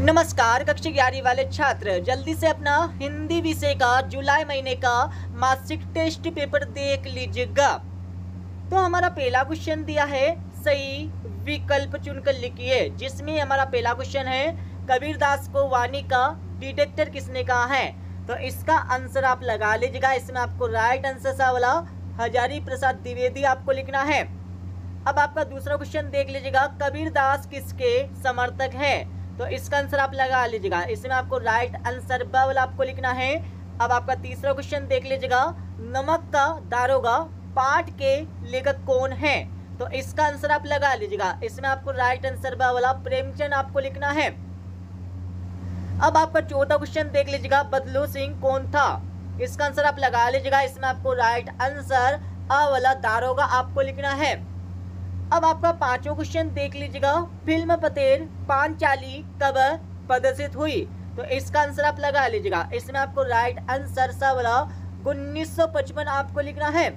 नमस्कार कक्षा 11 वाले छात्र, जल्दी से अपना हिंदी विषय का जुलाई महीने का मासिक टेस्ट पेपर देख लीजिएगा। तो हमारा पहला क्वेश्चन दिया है, सही विकल्प चुनकर लिखिए। जिसमें हमारा पहला क्वेश्चन है, कबीरदास को वाणी का डिटेक्टर किसने कहा है। तो इसका आंसर आप लगा लीजिएगा। इसमें आपको राइट आंसर सा वाला हजारी प्रसाद द्विवेदी आपको लिखना है। अब आपका दूसरा क्वेश्चन देख लीजिएगा, कबीरदास किसके समर्थक है। तो इसका आंसर आप लगा लीजिएगा। इसमें आपको राइट आंसर ब वाला आपको लिखना है। अब आपका तीसरा क्वेश्चन देख लीजिएगा, नमक का दारोगा पाठ के लेखक कौन है। तो इसका आंसर आप लगा लीजिएगा। इसमें आपको राइट आंसर ब वाला प्रेमचंद आपको लिखना है। अब आपका चौथा क्वेश्चन देख लीजिएगा, बदलू सिंह कौन था। इसका आंसर आप लगा लीजिएगा। इसमें आपको राइट आंसर अ वाला दारोगा आपको लिखना है। अब आपका पांचवा क्वेश्चन देख लीजिएगा, फिल्म पतेर पांचाली कब प्रदर्शित हुई। तो इसका आंसर आप लगा लीजिएगा। इसमें आपको राइट आंसर सा वाला 1955 आपको लिखना है।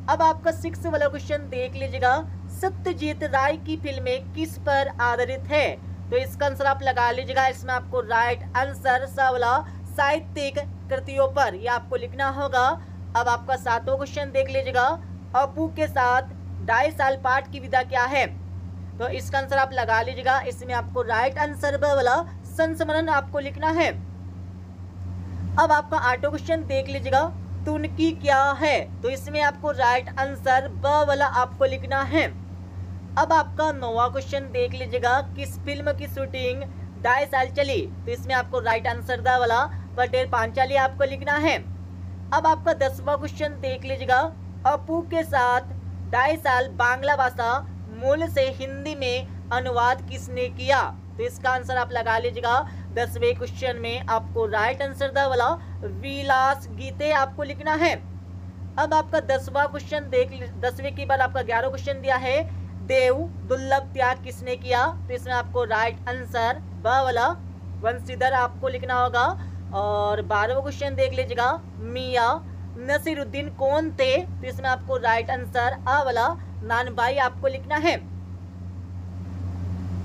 अब आपका 6 वाला क्वेश्चन देख लीजिएगा, सत्यजीत राय की फिल्में किस पर आधारित है। तो इसका आंसर आप लगा लीजिएगा। इसमें आपको राइट आंसर सा वाला साहित्यिक कृतियों पर यह आपको लिखना होगा। अब आपका 7वां क्वेश्चन देख लीजिएगा, अपू के साथ 2.5 साल पाठ की विधा क्या है। तो इसका आंसर आप लगा लीजिएगा। इसमें आपको राइट आंसर ब वाला संस्मरण आपको लिखना है। अब आपका 8वां क्वेश्चन देख लीजिएगा, तुनकी क्या है। तो इसमें आपको राइट आंसर ब वाला आपको लिखना है। अब आपका 9वां क्वेश्चन देख लीजिएगा, किस फिल्म की शूटिंग 2.5 साल चली। तो इसमें आपको राइट आंसर द वाला पटेल पांचाली आपको लिखना है। अब आपका 10वां क्वेश्चन देख लीजिएगा, अपू के साथ 2.5 साल बांग्ला भाषा मूल से हिंदी में अनुवाद किसने किया। तो इसका आंसर आप लगा लीजिएगा। 10वें क्वेश्चन में आपको राइट आंसर द वाला विलास गीते आपको लिखना है। अब आपका 10वां क्वेश्चन 10वें के बाद आपका 11वां क्वेश्चन दिया है, देव दुर्लभ त्याग किसने किया। तो इसमें आपको राइट आंसर ब वाला वंशीधर आपको लिखना होगा। और 12वां क्वेश्चन देख लीजिएगा, मियाँ नसीरुद्दीन कौन थे। तो इसमें आपको राइट आंसर आ वाला नानबाई आपको लिखना है।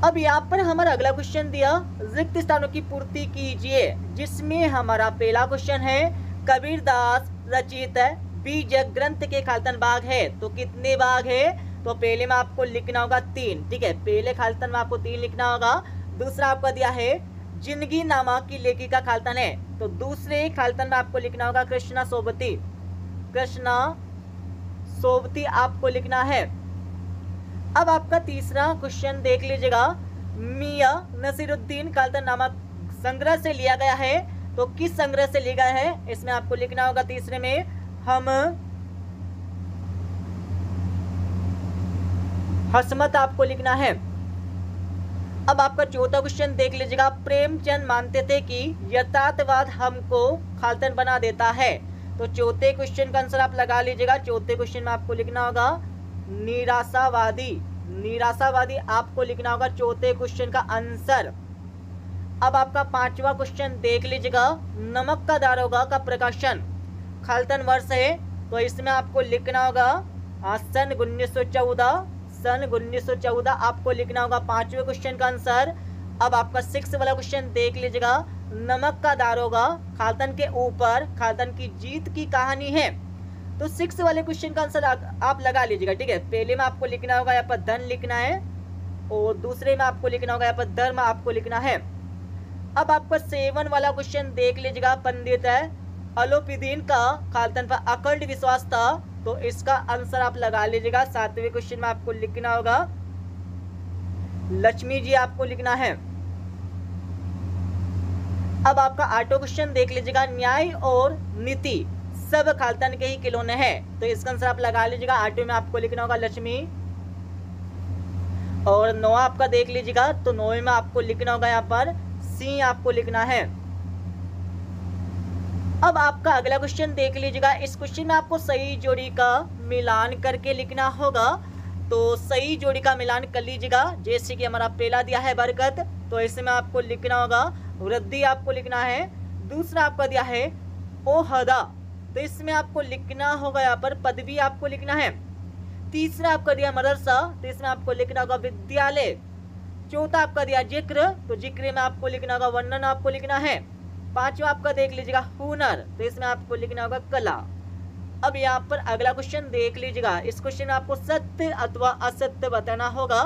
अब यहाँ पर हमारा अगला क्वेश्चन दिया, रिक्त स्थानों की पूर्ति कीजिए। जिसमें हमारा पहला क्वेश्चन है, कबीरदास रचित बीज ग्रंथ के खाल्तन बाग है। तो कितने बाग है। तो पहले में आपको लिखना होगा 3। ठीक है, पहले खाल्तन में आपको 3 लिखना होगा। दूसरा आपका दिया है, जिंदगी नामा की लेखिका खाल्तन है। तो दूसरे खाल्तन में आपको लिखना होगा कृष्णा सोबती। कृष्णा सोबती आपको लिखना है। अब आपका तीसरा क्वेश्चन देख लीजिएगा, मियाँ नसीरुद्दीन खाल्तन नामक संग्रह से लिया गया है। तो किस संग्रह से लिया गया है। इसमें आपको लिखना होगा तीसरे में, हम हसमत आपको लिखना है। अब आपका चौथा क्वेश्चन देख लीजिएगा, प्रेमचंद मानते थे कि यथार्थवाद हमको खाल्तन बना देता है। तो चौथे क्वेश्चन का आंसर आप लगा लीजिएगा। चौथे क्वेश्चन में आपको लिखना होगा निराशावादी। निराशावादी आपको लिखना होगा चौथे क्वेश्चन का आंसर। अब आपका 5वां क्वेश्चन देख लीजिएगा, नमक का दारोगा का प्रकाशन खाल्तन वर्ष है। तो इसमें आपको लिखना होगा सन 1914। सन 1914 आपको लिखना होगा 5वें क्वेश्चन का आंसर। अब आपका 6 वाला क्वेश्चन देख लीजिएगा, नमक का दारोगा खाल्तन के ऊपर खाल्तन की जीत की कहानी है। तो 6 वाले क्वेश्चन का आंसर आप लगा लीजिएगा। ठीक है, पहले में आपको लिखना होगा यहाँ पर धन लिखना है, और दूसरे में आपको लिखना होगा यहाँ पर धर्म आपको लिखना है। अब आपका 7 वाला क्वेश्चन देख लीजिएगा, पंडित अलोपीदीन का खाल्तन पर अखंड विश्वास था। तो इसका आंसर आप लगा लीजिएगा। 7वें क्वेश्चन में आपको लिखना होगा लक्ष्मी जी आपको लिखना है। अब आपका 8वां क्वेश्चन देख लीजिएगा, न्याय और नीति सब खाल्तन के ही खिलौने हैं। तो इसका आंसर आप लगा लीजिएगा। 8वें में आपको लिखना होगा लक्ष्मी। और 9वां आपका देख लीजिएगा, तो 9वें में आपको लिखना होगा यहाँ पर सिंह आपको लिखना है। अब आपका अगला क्वेश्चन देख लीजिएगा। इस क्वेश्चन में आपको सही जोड़ी का मिलान करके लिखना होगा। तो सही जोड़ी का मिलान कर लीजिएगा। जैसे कि हमारा पहला दिया है बरकत, तो इसमें आपको लिखना होगा वृद्धि आपको लिखना है। दूसरा आपका दिया है ओहदा, तो इसमें आपको लिखना होगा यहाँ पर पदवी आपको लिखना है। तीसरा आपका दिया मदरसा, तो इसमें आपको लिखना होगा विद्यालय। चौथा आपका दिया जिक्र, तो जिक्र में आपको लिखना होगा वर्णन आपको लिखना है। पांचवा आपका देख लीजिएगा हुनर, तो इसमें आपको लिखना होगा कला। अब यहाँ पर अगला क्वेश्चन देख लीजिएगा, इस क्वेश्चन में आपको सत्य अथवा असत्य बताना होगा।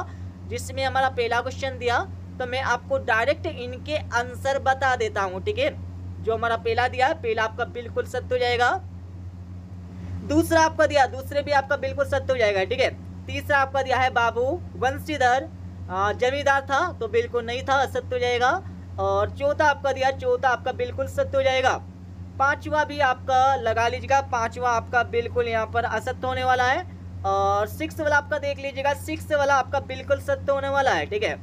जिसमें हमारा पहला क्वेश्चन दिया तो मैं आपको डायरेक्ट इनके आंसर बता देता हूँ, ठीक है। जो हमारा पहला दिया, पहला आपका बिल्कुल सत्य हो जाएगा। दूसरा आपका दिया, दूसरे भी आपका बिल्कुल सत्य हो जाएगा, ठीक है। तीसरा आपका दिया है बाबू वंशीधर जमींदार था, तो बिल्कुल नहीं था, असत्य हो जाएगा। और चौथा आपका दिया, चौथा आपका बिल्कुल सत्य हो जाएगा। पांचवा भी आपका लगा लीजिएगा, पांचवा आपका बिल्कुल यहाँ पर असत्य होने वाला है। और सिक्स वाला आपका देख लीजिएगा, सिक्स वाला आपका बिल्कुल सत्य होने वाला है, ठीक है।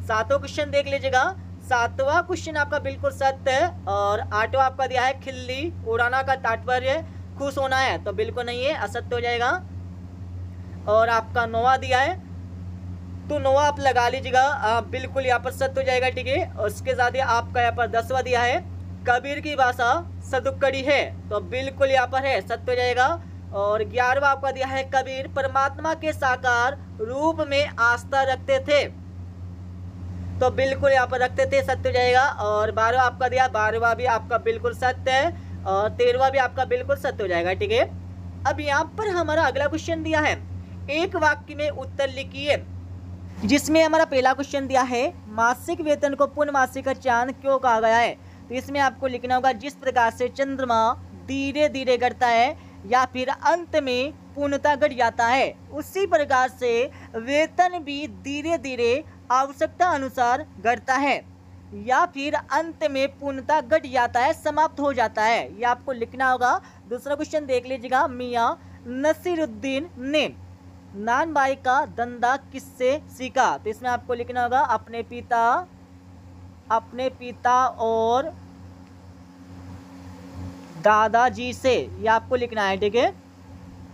सातवां क्वेश्चन देख लीजिएगा, सातवां क्वेश्चन आपका बिल्कुल सत्य है। और आठवां आपका दिया है खिल्ली उड़ाना का तात्पर्य खुश होना है, तो बिल्कुल नहीं है, असत्य हो जाएगा। और आपका नौवां दिया है, तो नौवां आप लगा लीजिएगा, बिल्कुल यहाँ पर सत्य हो जाएगा, ठीक है। और उसके साथ ही आपका यहाँ पर 10वां दिया है कबीर की भाषा सदुक्कड़ी है, तो बिल्कुल यहाँ पर है, सत्य हो जाएगा। और 11वां आपका दिया है कबीर परमात्मा के साकार रूप में आस्था रखते थे, तो बिल्कुल यहाँ पर रखते थे, सत्य हो जाएगा। और 12वां आपका दिया, 12वां भी आपका बिल्कुल सत्य है। और 13वां भी आपका बिल्कुल सत्य हो जाएगा, ठीक है। अब यहाँ पर हमारा अगला क्वेश्चन दिया है, एक वाक्य में उत्तर लिखिए। जिसमें हमारा पहला क्वेश्चन दिया है मासिक वेतन को पूर्णमासिक का चांद क्यों कहा गया है, तो इसमें आपको लिखना होगा जिस प्रकार से चंद्रमा धीरे धीरे घटता है या फिर अंत में पूर्णता घट जाता है, उसी प्रकार से वेतन भी धीरे धीरे आवश्यकता अनुसार घटता है या फिर अंत में पूर्णता घट जाता है, समाप्त हो जाता है, यह आपको लिखना होगा। दूसरा क्वेश्चन देख लीजिएगा, मियां नसीरुद्दीन ने नान भाई का धंधा किससे सीखा, तो इसमें आपको लिखना होगा अपने पिता और दादाजी से, यह आपको लिखना है, ठीक है।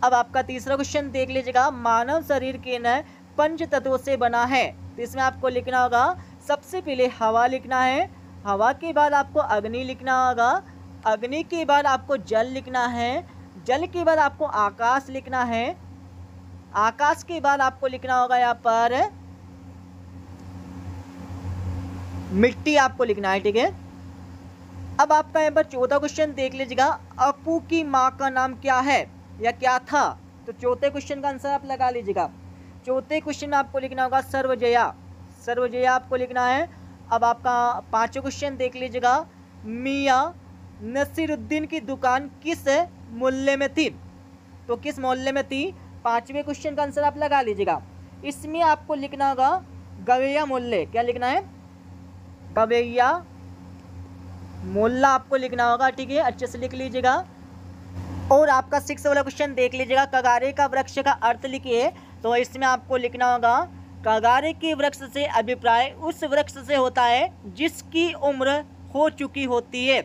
अब आपका तीसरा क्वेश्चन देख लीजिएगा, मानव शरीर के न पंच तत्वों से बना है, तो इसमें आपको लिखना होगा सबसे पहले हवा लिखना है, हवा के बाद आपको अग्नि लिखना होगा, अग्नि के बाद आपको जल लिखना है, जल के बाद आपको आकाश लिखना है, आकाश के बाद आपको लिखना होगा यहाँ पर मिट्टी आपको लिखना है, ठीक है। अब आपका यहाँ पर चौथा क्वेश्चन देख लीजिएगा, अपू की माँ का नाम क्या है या क्या था, तो चौथे क्वेश्चन का आंसर आप लगा लीजिएगा। चौथे क्वेश्चन में आपको लिखना होगा सर्वजया, सर्वजया आपको लिखना है। अब आपका पांचवा क्वेश्चन देख लीजिएगा, मियाँ नसीरुद्दीन की दुकान किस मोहल्ले में थी, तो किस मोहल्ले में थी, पांचवें क्वेश्चन का आंसर आप लगा लीजिएगा। इसमें आपको लिखना होगा गवैया मोहल्ले, क्या लिखना है, गवैया मोहल्ला आपको लिखना होगा, ठीक है, अच्छे से लिख लीजिएगा। और आपका 6 वाला क्वेश्चन देख लीजिएगा, कगारे का वृक्ष का अर्थ लिखिए, तो इसमें आपको लिखना होगा कगारे के वृक्ष से अभिप्राय उस वृक्ष से होता है जिसकी उम्र हो चुकी होती है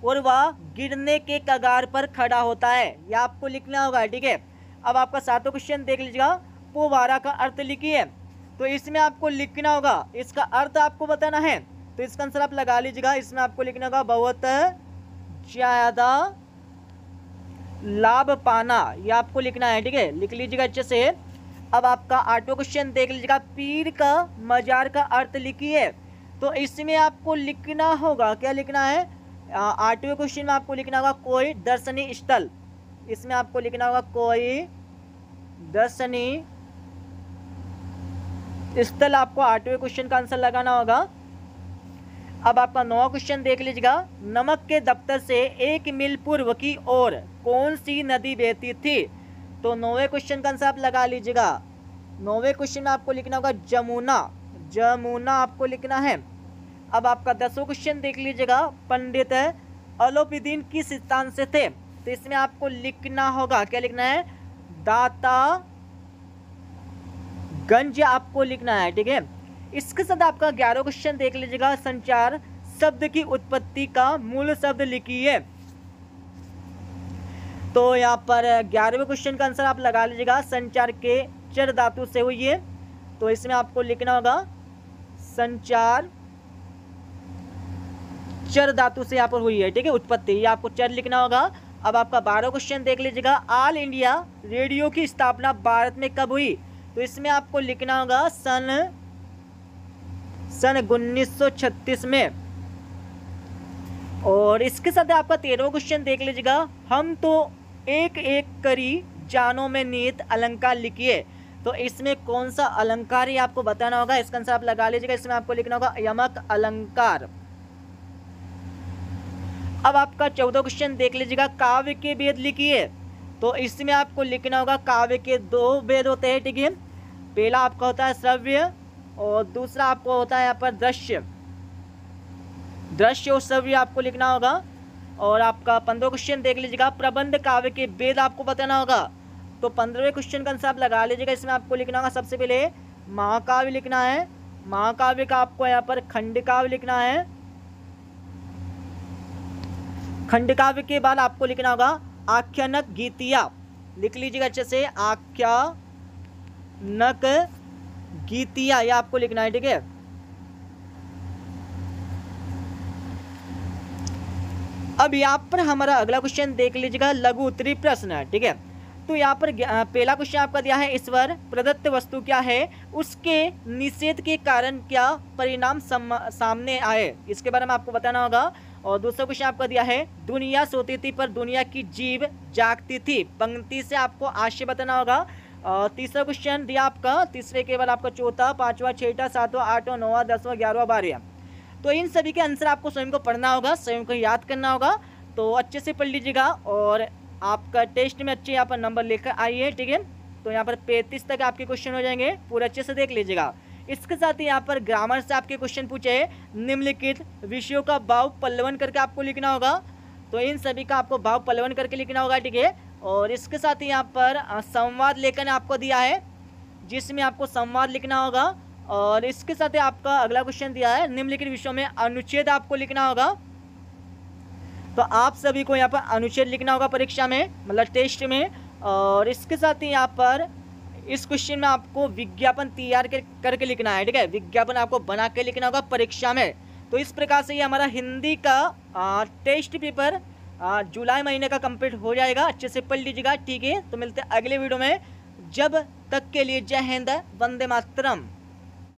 और वह गिरने के कगार पर खड़ा होता है, यह आपको लिखना होगा, ठीक है। अब आपका 7वां क्वेश्चन देख लीजिएगा, पोवारा का अर्थ लिखिए, तो इसमें आपको लिखना होगा, इसका अर्थ आपको बताना है, तो इसका आंसर आप लगा लीजिएगा। इसमें आपको लिखना होगा बहुत ज्यादा लाभ पाना, यह आपको लिखना है, ठीक है, लिख लीजिएगा अच्छे से। अब आपका 8वां क्वेश्चन देख लीजिएगा, पीर का मजार का अर्थ लिखिए, तो इसमें आपको लिखना होगा, क्या लिखना है, 8वें क्वेश्चन में आपको लिखना होगा कोई दर्शनीय स्थल, इसमें आपको लिखना होगा कोई दर्शनीय स्थल, आपको 8वें क्वेश्चन का आंसर लगाना होगा। अब आपका 9वां क्वेश्चन देख लीजिएगा, नमक के दफ्तर से 1 मील पूर्व की ओर कौन सी नदी बहती थी, तो 9वें क्वेश्चन का आंसर आप लगा लीजिएगा। 9वें क्वेश्चन में आपको लिखना होगा जमुना, जमुना आपको लिखना है। अब आपका 10वां क्वेश्चन देख लीजिएगा, पंडित अलोपीदीन किस स्थान से थे, तो इसमें आपको लिखना होगा, क्या लिखना है, दाता गंज आपको लिखना है, ठीक है। इसके साथ आपका 11वां क्वेश्चन देख लीजिएगा, संचार शब्द की उत्पत्ति का मूल शब्द लिखिए, तो यहाँ पर 11वें क्वेश्चन का आंसर आप लगा लीजिएगा, संचार के चर धातु से हुई है, तो इसमें आपको लिखना होगा संचार चर धातु से यहाँ पर हुई है, ठीक है, उत्पत्ति, ये आपको चर लिखना होगा। अब आपका 12वां क्वेश्चन देख लीजिएगा, ऑल इंडिया रेडियो की स्थापना भारत में कब हुई, तो इसमें आपको लिखना होगा सन सन 1936 में। और इसके साथ आपका 13वां क्वेश्चन देख लीजिएगा, हम तो एक एक करी जानो में निहित अलंकार लिखिए। तो इसमें कौन सा अलंकार ही आपको बताना होगा, इसका आंसर आप लगा लीजिएगा। इसमें आपको लिखना होगा यमक अलंकार। अब आपका 14वां क्वेश्चन देख लीजिएगा, काव्य के भेद लिखिए। तो इसमें आपको लिखना होगा काव्य के 2 भेद होते हैं, ठीक है। पहला आपका होता है श्रव्य और दूसरा आपको होता है यहाँ पर दृश्य। दृश्य और श्रव्य आपको लिखना होगा। और आपका 15वां क्वेश्चन देख लीजिएगा, प्रबंध काव्य के भेद आपको बताना होगा। तो 15वें क्वेश्चन का आंसर आप लगा लीजिएगा। इसमें आपको लिखना होगा सबसे पहले महाकाव्य लिखना है। महाकाव्य का आपको यहाँ पर खंड काव्य लिखना है। खंड काव्य के बाद आपको लिखना होगा आख्यानक गीतिया। लिख लीजिएगा अच्छे से, आख्यानक गीतिया, ये आपको लिखना है, ठीक है। अब यहाँ पर हमारा अगला क्वेश्चन देख लीजिएगा, लघु उत्तरीय प्रश्न है, ठीक है। तो यहाँ पर पहला क्वेश्चन आपका दिया है, ईश्वर प्रदत्त वस्तु क्या है, उसके निषेध के कारण क्या परिणाम सामने आए, इसके बारे में आपको बताना होगा। और दूसरा क्वेश्चन आपका दिया है, दुनिया सोती थी पर दुनिया की जीव जागती थी। पंक्ति से आपको आशय बताना होगा। तीसरा क्वेश्चन दिया आपका, तीसरे के बाद आपका चौथा, पांचवा, छठा, सातवां, आठवां, नौवां, 10वां, 11वां, 12वां। तो इन सभी के आंसर आपको स्वयं को पढ़ना होगा, स्वयं को याद करना होगा। तो अच्छे से पढ़ लीजिएगा और आपका टेस्ट में अच्छे यहाँ पर नंबर लेकर आइए, ठीक है। तो यहाँ पर 35 तक आपके क्वेश्चन हो जाएंगे, पूरा अच्छे से देख लीजिएगा। इसके साथ ही यहाँ पर ग्रामर से आपके क्वेश्चन पूछे निम्नलिखित विषयों का भाव पल्लवन करके आपको लिखना होगा। तो इन सभी का आपको भाव पल्लवन करके लिखना होगा, ठीक है। और इसके साथ ही यहाँ पर संवाद लेखन आपको दिया है, जिसमें आपको संवाद लिखना होगा। और इसके साथ ही आपका अगला क्वेश्चन दिया है, निम्नलिखित विषयों में अनुच्छेद आपको लिखना होगा। तो आप सभी को यहाँ पर अनुच्छेद लिखना होगा परीक्षा में, मतलब टेस्ट में। और इसके साथ ही यहाँ पर इस क्वेश्चन में आपको विज्ञापन तैयार करके लिखना है, ठीक है। विज्ञापन आपको बना के लिखना होगा परीक्षा में। तो इस प्रकार से ये हमारा हिंदी का टेस्ट पेपर जुलाई महीने का कंप्लीट हो जाएगा। अच्छे से पढ़ लीजिएगा, ठीक है। तो मिलते हैं अगले वीडियो में, जब तक के लिए जय हिंद, वंदे मातरम।